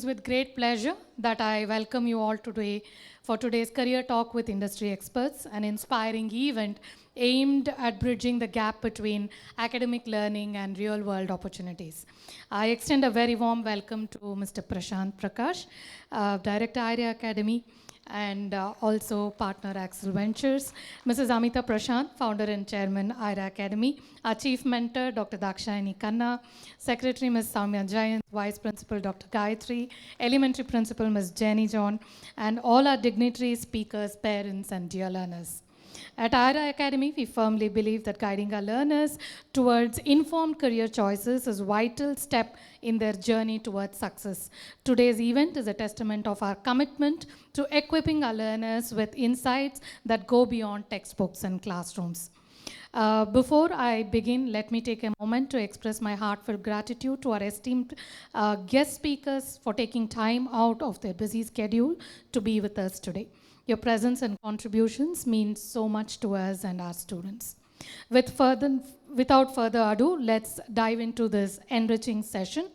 is with great pleasure that I welcome you all today for today's Career Talk with Industry Experts, an inspiring event aimed at bridging the gap between academic learning and real-world opportunities. I extend a very warm welcome to Mr. Prashant Prakash, Director, Airaa Academy, and also partner Axel Ventures, Mrs. Amita Prashant, founder and chairman, Airaa Academy, our chief mentor, Dr. Dakshayani Khanna, secretary, Ms. Soumya Jain, vice principal, Dr. Gayatri, elementary principal, Ms. Jenny John, and all our dignitaries, speakers, parents, and dear learners. At Airaa Academy, we firmly believe that guiding our learners towards informed career choices is a vital step in their journey towards success. Today's event is a testament of our commitment to equipping our learners with insights that go beyond textbooks and classrooms. Before I begin, let me take a moment to express my heartfelt gratitude to our esteemed guest speakers for taking time out of their busy schedule to be with us today. Your presence and contributions mean so much to us and our students. Without further ado, let's dive into this enriching session.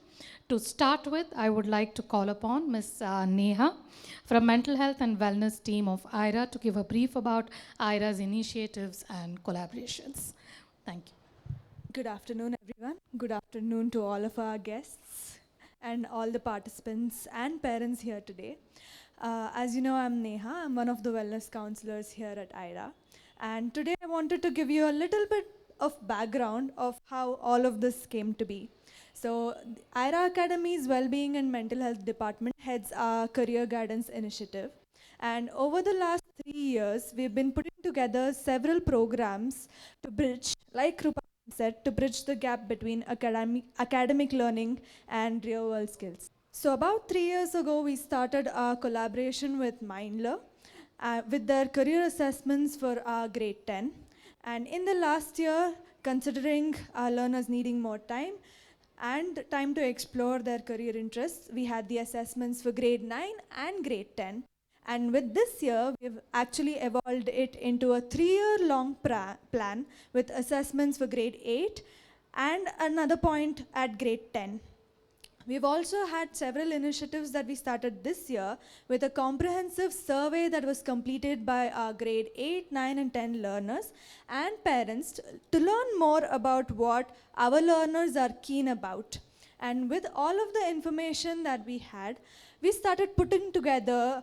To start with, I would like to call upon Ms. Neha from Mental Health and Wellness team of Airaa to give a brief about Airaa's initiatives and collaborations. Thank you. Good afternoon, everyone. Good afternoon to all of our guests and all the participants and parents here today. As you know, I'm Neha. I'm one of the wellness counselors here at Airaa. And today I wanted to give you a little bit of background of how all of this came to be. So Airaa Academy's Wellbeing and Mental Health Department heads our career guidance initiative. And over the last 3 years, we've been putting together several programs to bridge, like Rupa said, to bridge the gap between academic learning and real-world skills. So about 3 years ago, we started our collaboration with Mindler with their career assessments for our grade 10. And in the last year, considering our learners needing more time and time to explore their career interests, we had the assessments for grade 9 and grade 10. And with this year, we've actually evolved it into a 3-year-long plan with assessments for grade 8 and another point at grade 10. We've also had several initiatives that we started this year with a comprehensive survey that was completed by our grade 8, 9, and 10 learners and parents to learn more about what our learners are keen about. And with all of the information that we had, we started putting together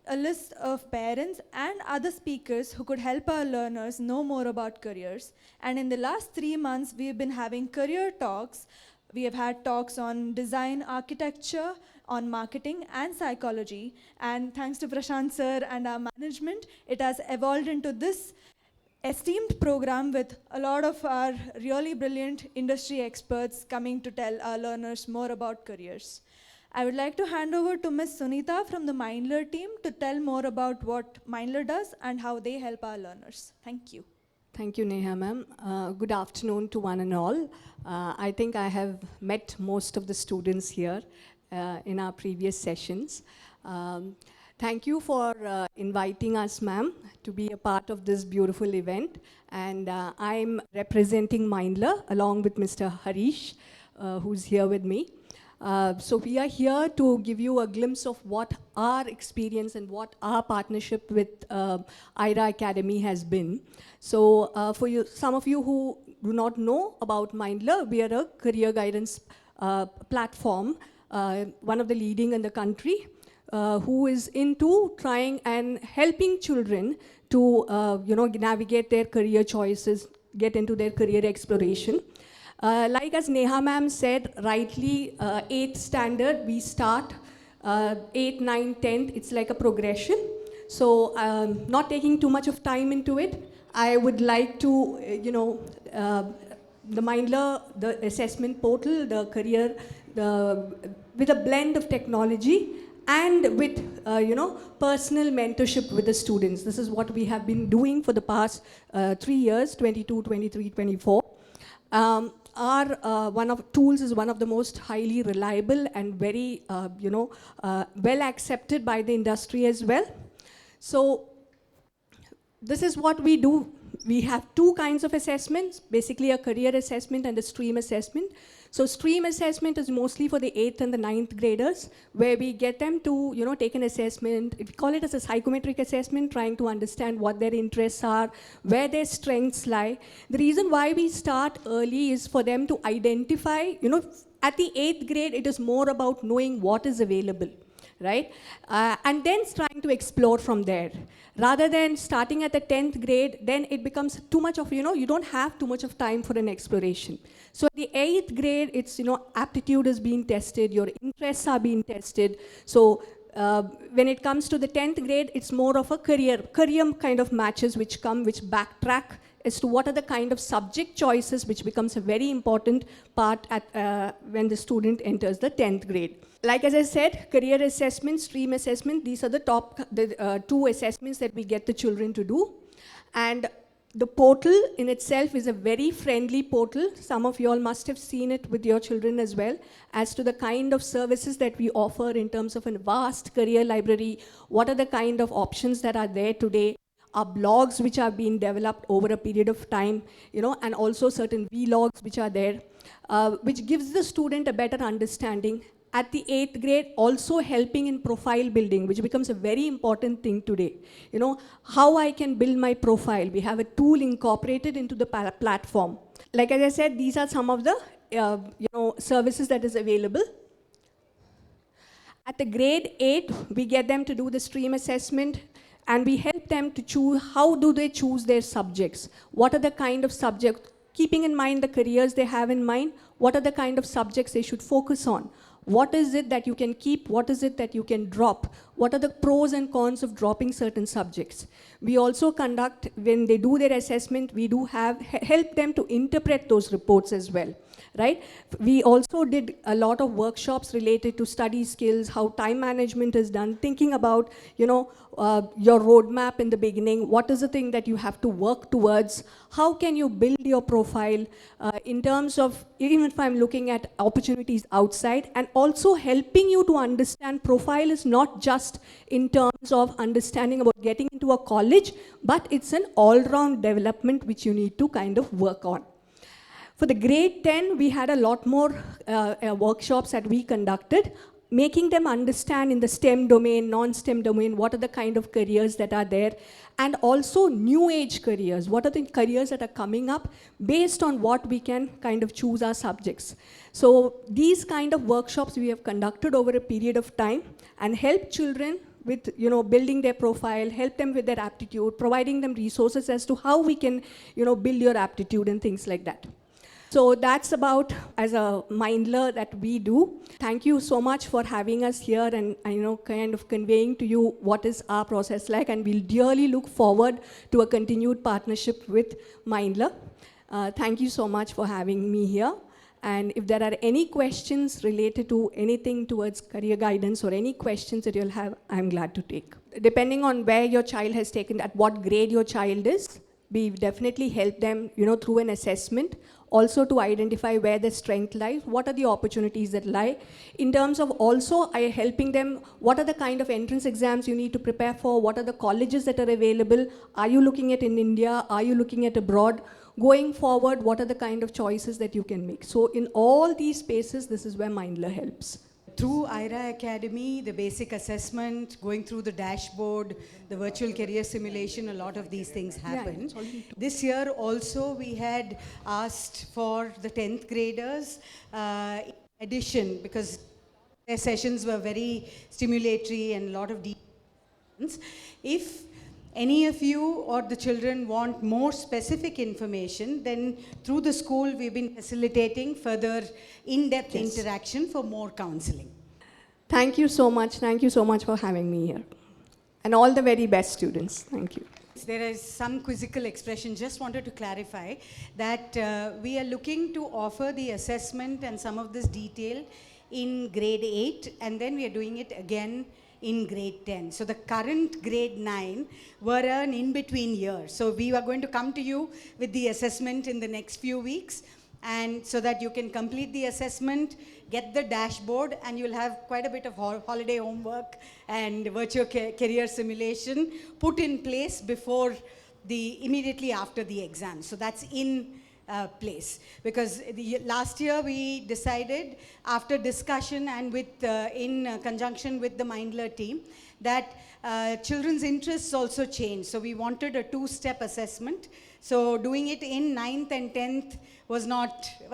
a list of parents and other speakers who could help our learners know more about careers. And in the last 3 months, we've been having career talks. We have had talks on design, architecture, on marketing, and psychology. And thanks to Prashant sir and our management, it has evolved into this esteemed program with a lot of our really brilliant industry experts coming to tell our learners more about careers. I would like to hand over to Ms. Sunita from the Mindler team to tell more about what Mindler does and how they help our learners. Thank you. Thank you, Neha ma'am. Good afternoon to one and all. I think I have met most of the students here in our previous sessions. Thank you for inviting us, ma'am, to be a part of this beautiful event. And I'm representing Mindler along with Mr. Harish, who's here with me. So we are here to give you a glimpse of what our experience and what our partnership with Airaa Academy has been. So for you, some of you who do not know about Mindler, we are a career guidance platform, one of the leading in the country, who is into trying and helping children to navigate their career choices, get into their career exploration. Like as Neha ma'am said, rightly, 8th standard, we start 8, 9, 10th, it's like a progression. So not taking too much of time into it, I would like to, the Mindler, the assessment portal, the career, with a blend of technology and with, personal mentorship with the students. This is what we have been doing for the past 3 years, 22, 23, 24. Our one of tools is one of the most highly reliable and very, well accepted by the industry as well. So this is what we do. we have two kinds of assessments, basically a career assessment and a stream assessment. So stream assessment is mostly for the 8th and the 9th graders, where we get them to, take an assessment. We call it as a psychometric assessment, trying to understand what their interests are, where their strengths lie. The reason why we start early is for them to identify, at the 8th grade, it is more about knowing what is available, right? And then trying to explore from there. Rather than starting at the 10th grade, then it becomes too much of, you don't have too much of time for an exploration. So at the 8th grade, it's, aptitude is being tested, your interests are being tested. So when it comes to the 10th grade, it's more of a career kind of matches which backtrack as to what are the kind of subject choices, which becomes a very important part when the student enters the 10th grade. Like as I said, career assessment, stream assessment, these are the two assessments that we get the children to do. And the portal in itself is a very friendly portal. Some of you all must have seen it with your children as well, as to the kind of services that we offer in terms of a vast career library, what are the kind of options that are there today, our blogs which are being developed over a period of time, and also certain vlogs which are there, which gives the student a better understanding. At the 8th grade, also helping in profile building, which becomes a very important thing today. How I can build my profile. We have a tool incorporated into the platform. Like as I said, these are some of the services that is available. At the grade 8, we get them to do the stream assessment, and we help them to choose, how do they choose their subjects? What are the kind of subjects, keeping in mind the careers they have in mind, what are the kind of subjects they should focus on? What is it that you can keep? What is it that you can drop? What are the pros and cons of dropping certain subjects? We also conduct, when they do their assessment, we do help them to interpret those reports as well, right? We also did a lot of workshops related to study skills, how time management is done, thinking about, your roadmap in the beginning, what is the thing that you have to work towards, how can you build your profile in terms of, even if I'm looking at opportunities outside, and also helping you to understand profile is not just in terms of understanding about getting into a college, but it's an all-round development which you need to kind of work on. For the grade 10, we had a lot more workshops that we conducted, making them understand in the STEM domain, non-STEM domain, what are the kind of careers that are there, and also new age careers. What are the careers that are coming up based on what we can kind of choose our subjects. So these kind of workshops we have conducted over a period of time and help children with building their profile, help them with their aptitude, providing them resources as to how we can build your aptitude and things like that. So that's about, as a Mindler, that we do. Thank you so much for having us here and kind of conveying to you what is our process like, and we'll dearly look forward to a continued partnership with Mindler. Thank you so much for having me here. And if there are any questions related to anything towards career guidance or any questions that you'll have, I'm glad to take. Depending on where your child has taken, at what grade your child is, we definitely help them, through an assessment, also to identify where their strength lies, what are the opportunities that lie. In terms of also helping them, what are the kind of entrance exams you need to prepare for, what are the colleges that are available, are you looking at in India, are you looking at abroad, going forward, what are the kind of choices that you can make. So in all these spaces, this is where Mindler helps. Through Airaa Academy, the basic assessment, going through the dashboard, the virtual career simulation, a lot of these things happen. Yeah, this year also we had asked for the 10th graders in addition, because their sessions were very stimulatory and a lot of details. If any of you or the children want more specific information, then through the school we've been facilitating further in-depth interaction for more counseling. Thank you so much. Thank you so much for having me here. And all the very best students. Thank you. There is some quizzical expression. Just wanted to clarify that we are looking to offer the assessment and some of this detail in grade 8, and then we are doing it again in grade 10. So the current grade 9 were an in-between year. So we are going to come to you with the assessment in the next few weeks, and so that you can complete the assessment, get the dashboard, and you'll have quite a bit of holiday homework and virtual career simulation put in place before immediately after the exam. So that's in place, because last year we decided, after discussion and in conjunction with the Mindler team, that children's interests also change. So we wanted a 2-step assessment. So doing it in 9th and 10th was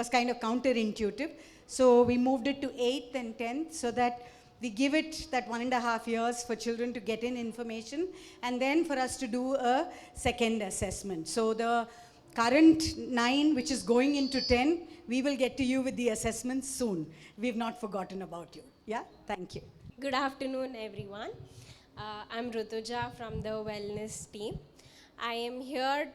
kind of counterintuitive. So we moved it to 8th and 10th, so that we give it that 1.5 years for children to get in information, and then for us to do a second assessment. So the current 9, which is going into 10, we will get to you with the assessments soon. We've not forgotten about you. Yeah, thank you. Good afternoon, everyone. I'm Rutuja from the wellness team. I am here,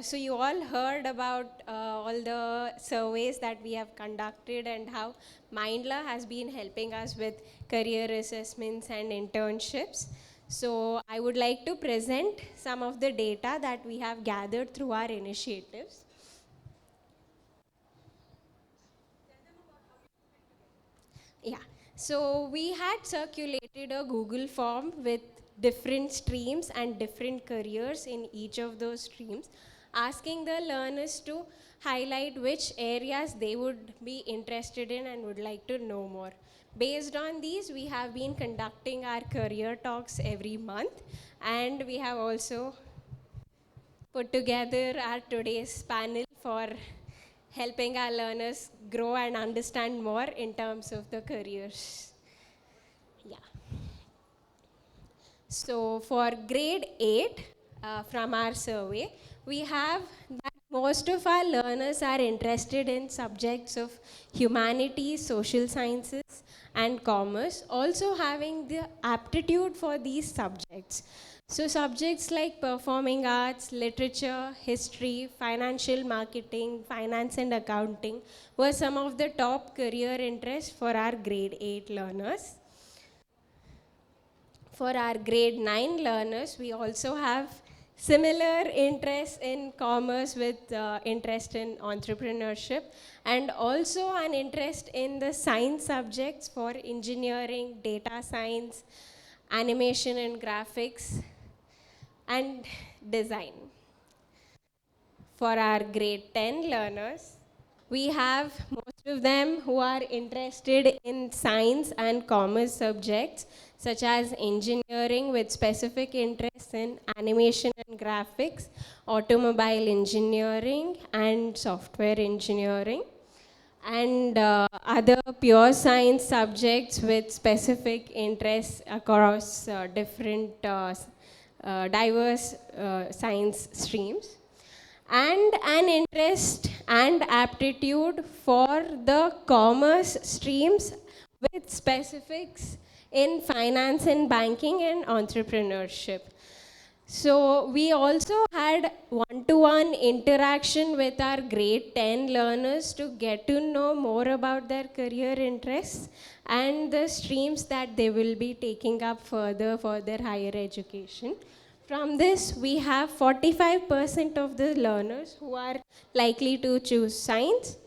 so you all heard about all the surveys that we have conducted and how Mindler has been helping us with career assessments and internships. So I would like to present some of the data that we have gathered through our initiatives. Yeah, so we had circulated a Google form with different streams and different careers in each of those streams, asking the learners to highlight which areas they would be interested in and would like to know more. Based on these, we have been conducting our career talks every month, and we have also put together our today's panel for helping our learners grow and understand more in terms of the careers. Yeah. So for grade 8, from our survey, we have that most of our learners are interested in subjects of humanities, social sciences, and commerce, also having the aptitude for these subjects. So subjects like performing arts, literature, history, financial marketing, finance and accounting were some of the top career interests for our grade 8 learners. For our grade 9 learners, we also have similar interest in commerce with interest in entrepreneurship, and also an interest in the science subjects for engineering, data science, animation and graphics, and design. For our grade 10 learners, we have most of them who are interested in science and commerce subjects, such as engineering with specific interests in animation and graphics, automobile engineering, and software engineering, and other pure science subjects with specific interests across different diverse science streams, and an interest and aptitude for the commerce streams with specifics in finance and banking and entrepreneurship. So we also had one-to-one interaction with our grade 10 learners to get to know more about their career interests and the streams that they will be taking up further for their higher education. From this, we have 45% of the learners who are likely to choose science,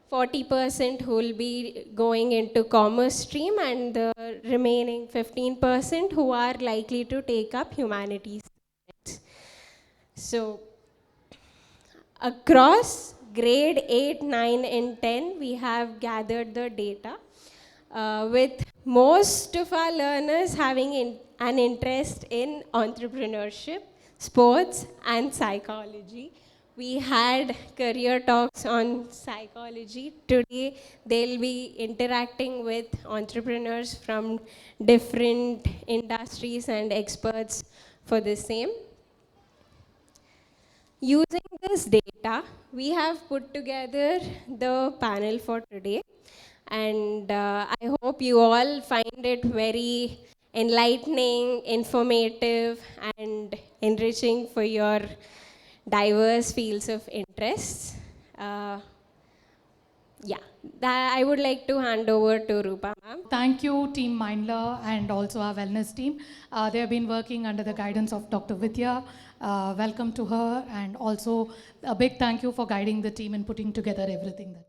40% who will be going into commerce stream, and the remaining 15% who are likely to take up humanities. So across grade 8, 9, and 10, we have gathered the data with most of our learners having an interest in entrepreneurship, sports, and psychology. We had career talks on psychology. Today, they'll be interacting with entrepreneurs from different industries and experts for the same. Using this data, we have put together the panel for today, and I hope you all find it very enlightening, informative, and enriching for your diverse fields of interests. Yeah, I would like to hand over to Rupa ma'am. Thank you, Team Mindler, and also our wellness team. They have been working under the guidance of Dr. Vidya. Welcome to her, and also a big thank you for guiding the team and putting together everything that